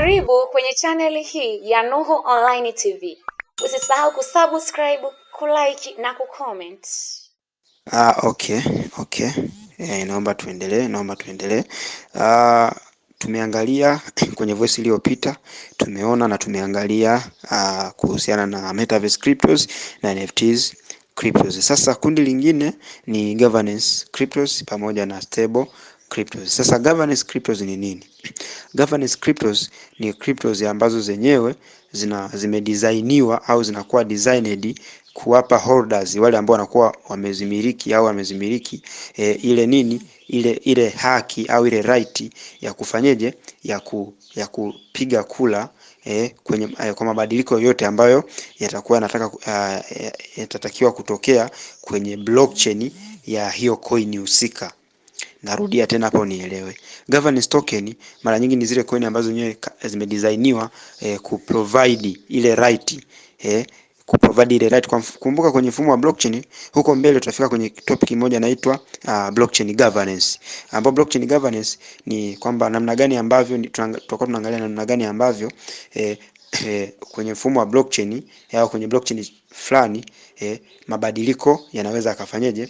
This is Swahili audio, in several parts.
Karibu kwenye channel hii ya Nuhu Online TV. Usisahau kusubscribe, kulike na kucomment. Okay. Naomba tuendelee. Tumeangalia kwenye voice iliyopita, tumeona na tumeangalia kuhusiana na Metaverse cryptos na NFTs cryptos. Sasa kundi lingine ni governance cryptos pamoja na stable cryptos. Sasa governance cryptos ni nini? Governance cryptos ni cryptos ambazo zenyewe zimedesigniwa au zinakuwa designed kuwapa holders wale ambao wanakuwa wamezimiliki ile haki au ile right ya kufanyeje ya kupiga kula kwa mabadiliko yote ambayo yatatakiwa kutokea kwenye blockchain ya hiyo coin husika. Narudia tena hapo nielewe. Governance token mara nyingi ni zile coin ambazo zenyewe zimedesigniwa kuprovide ile right Kumbuka kwenye mfumo wa blockchain huko mbele tutafika kwenye topic moja inaitwa blockchain governance. Ambapo blockchain governance ni kwamba namna gani ambavyo tutakuwa tunaangalia namna gani ambavyo kwenye mfumo wa blockchain au kwenye blockchain fulani mabadiliko yanaweza akafanyeje,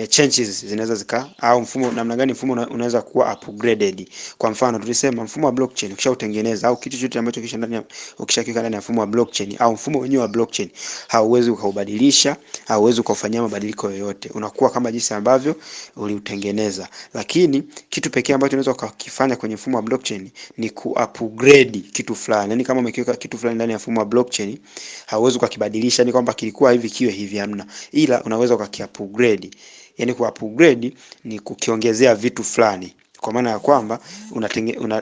changes zinaweza au mfumo namna gani mfumo unaweza kuwa upgraded. Kwa mfano tulisema mfumo wa blockchain ukishautengeneza au kitu chochote ambacho ukishakiweka ndani ya mfumo wa blockchain au mfumo wenyewe wa blockchain, hauwezi ukaubadilisha, hauwezi ukafanyia mabadiliko yoyote, unakuwa kama jinsi ambavyo uliutengeneza. Lakini kitu pekee ambacho unaweza kukifanya kwenye mfumo wa blockchain ni ku-upgrade kitu fulani. Yaani kama umekiweka kitu fulani ndani ya mfumo wa blockchain, hauwezi ukakibadilisha ni kwamba kilikuwa hivi kiwe hivi, hamna, ila unaweza ukakiupgrade. Yani ku-upgrade ni kukiongezea vitu fulani, kwa maana ya kwamba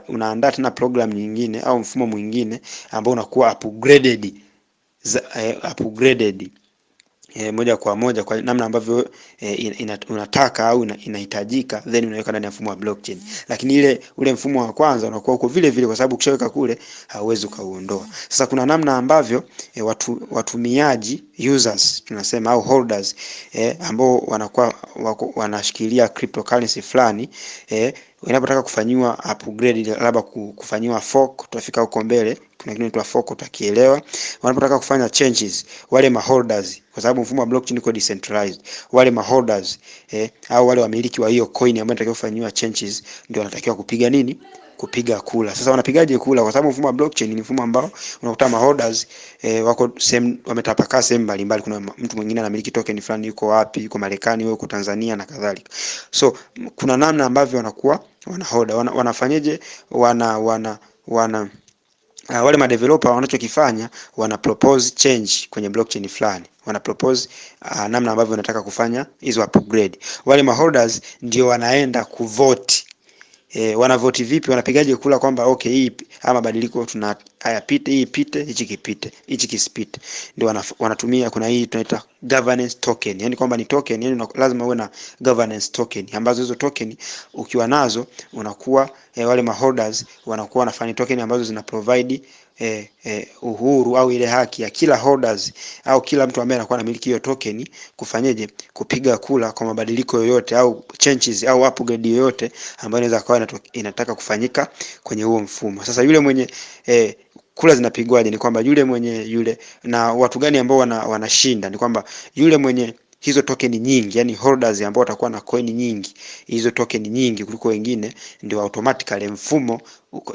unaandaa tena program nyingine au mfumo mwingine ambao unakuwa upgraded moja kwa moja kwa namna ambavyo unataka au inahitajika, then unaweka ndani ya mfumo wa blockchain. Lakini ule mfumo wa kwanza unakuwa uko vile vile, kwa sababu ukishaweka kule hauwezi ukauondoa. Sasa kuna namna ambavyo watumiaji, users tunasema, au holders ambao wanakuwa wanashikilia cryptocurrency fulani wanapotaka kufanyiwa upgrade, labda kufanyiwa fork, tutafika huko mbele, kuna kitu inaitwa fork, utakielewa. Wanapotaka kufanya changes, wale maholders, kwa sababu mfumo wa blockchain uko decentralized, wale maholders au wale wamiliki wa hiyo coin ambao wanatakiwa kufanywa changes ndio wanatakiwa kupiga nini? Kupiga kula. Sasa wanapigaje kula? Kwa sababu mfumo wa blockchain ni mfumo ambao unakuta maholders wako same, wametapakaa sehemu mbalimbali. Kuna mtu mwingine anamiliki token fulani, yuko wapi, yuko Marekani, yuko Tanzania na kadhalika. So kuna namna ambavyo wanakuwa wanaholder, wanafanyaje, wale madeveloper wanachokifanya, wana propose change kwenye blockchain fulani, wana propose namna ambavyo wanataka kufanya hizo upgrade. Wale maholders ndio wanaenda kuvote. Wanavote vipi? Wanapigaje kula kwamba okay, hii ama mabadiliko hayapite, hii ipite, hichi kipite, hichi kisipite. Ndio wanatumia, kuna hii tunaita governance token. Yani kwamba ni token, yani lazima uwe na governance token, ambazo hizo token ukiwa nazo unakuwa wale maholders wanakuwa wanafanya token ambazo zina provide uhuru au ile haki ya kila holders au kila mtu ambaye anakuwa anamiliki hiyo token kufanyeje, kupiga kula kwa mabadiliko yoyote au changes au upgrade yoyote ambayo inaweza kuwa inataka kufanyika kwenye huo mfumo. Sasa yule mwenye kula zinapigwaje? Ni kwamba yule na watu gani ambao wanashinda, ni kwamba yule mwenye hizo token nyingi, yani holders ambao watakuwa na coin nyingi, hizo token nyingi kuliko wengine, ndio automatically mfumo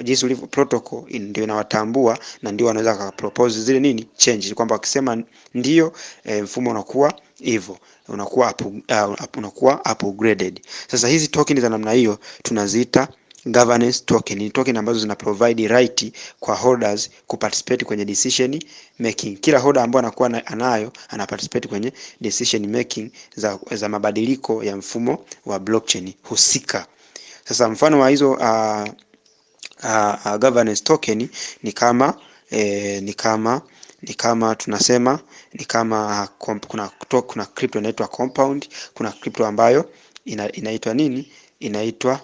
jinsi ulivyo protocol ndio inawatambua na ndio wanaweza propose zile nini change, kwamba wakisema ndio mfumo unakuwa hivyo, unakuwa upgraded. Sasa hizi token za namna hiyo tunaziita governance token. Ni token ambazo zina provide right kwa holders kuparticipate kwenye decision making. Kila holder ambaye anakuwa ana participate kwenye decision making za mabadiliko ya mfumo wa blockchain husika. Sasa mfano wa hizo governance token ni kama tunasema ni kama kuna crypto inaitwa compound, kuna crypto ambayo inaitwa nini, inaitwa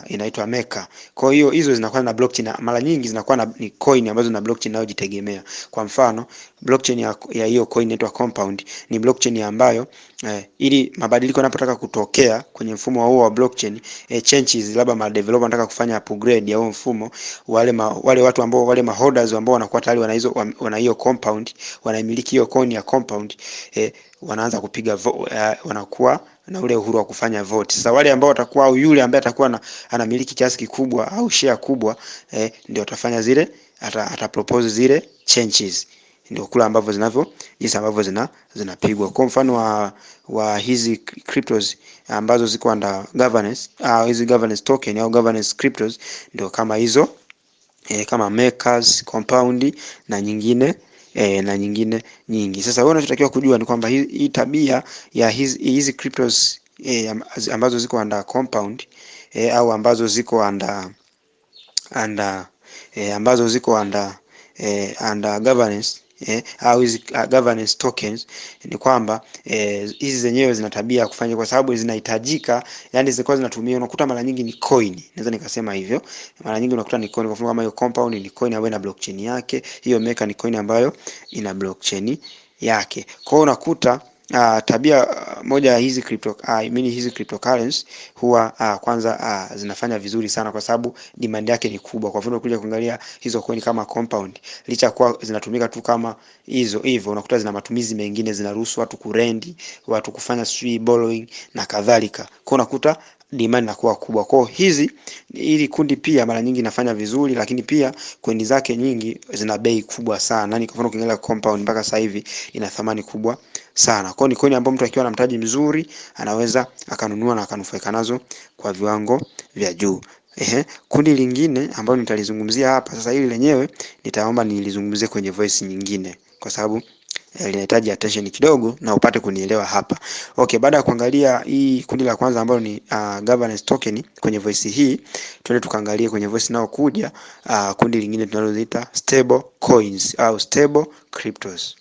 inaitwa Maker. Kwa hiyo hizo zinakuwa na blockchain, mara nyingi zinakuwa ni coin ambazo na blockchain inayojitegemea. Kwa mfano blockchain ya hiyo coin inaitwa Compound, ni blockchain ambayo ili mabadiliko yanapotaka kutokea kwenye mfumo huo wa blockchain, changes, labda ma developer wanataka kufanya upgrade ya huo mfumo, wale watu ambao wale holders ambao wanakuwa tayari wana hiyo Compound, wanamiliki hiyo coin ya Compound, wanaanza kupiga wanakuwa na ule uhuru wa kufanya vote. Sasa wale ambao watakuwa, au yule ambaye atakuwa anamiliki kiasi kikubwa au share kubwa, ndio atafanya zile, propose zile changes, ndio kula ambavyo jinsi ambavyo zinapigwa. Kwa mfano wa hizi cryptos ambazo ziko under governance, hizi governance token au governance cryptos, ndio kama hizo, kama Makers, Compound na nyingine nyingi. Sasa wewe unachotakiwa kujua ni kwamba hii tabia ya hizi cryptos ambazo ziko under Compound, au ambazo ziko under governance, au hizi governance tokens, ni kwamba hizi zenyewe zina tabia ya kufanya, kwa sababu zinahitajika, yani zilikuwa zinatumia, unakuta mara nyingi ni coin, naweza nikasema hivyo, mara nyingi unakuta ni coin. Kwa mfano kama hiyo Compound ni coin ambayo ina blockchain yake, hiyo Maker ni coin ambayo ina blockchain yake. Kwa hiyo unakuta tabia moja ya hizi hizi cryptocurrency huwa kwanza zinafanya vizuri sana kwa sababu demand yake ni kubwa. Kwa mfano kuja kuangalia hizo coin kama Compound, licha kwa zinatumika tu kama hizo hivyo, unakuta zina matumizi mengine, zinaruhusu watu kurendi, watu kufanya borrowing na kadhalika. Kwa unakuta demand inakuwa kubwa. Kwa hili kundi pia mara nyingi inafanya vizuri, lakini pia coin zake nyingi zina bei kubwa sana. Kwa mfano ukiangalia Compound mpaka sasa hivi ina thamani kubwa sana. Kwa ni coin ambayo mtu akiwa na mtaji mzuri anaweza akanunua na akanufaika nazo kwa viwango vya juu. Kundi lingine ambalo nitalizungumzia hapa sasa, hili lenyewe nitaomba nilizungumzie kwenye voice nyingine, kwa sababu linahitaji attention kidogo na upate kunielewa hapa. Okay, baada ya kuangalia hii kundi la kwanza ambalo ni governance token kwenye voice hii, tuende tukaangalie kwenye voice nao kuja kundi lingine tunaloziita stable coins au stable cryptos.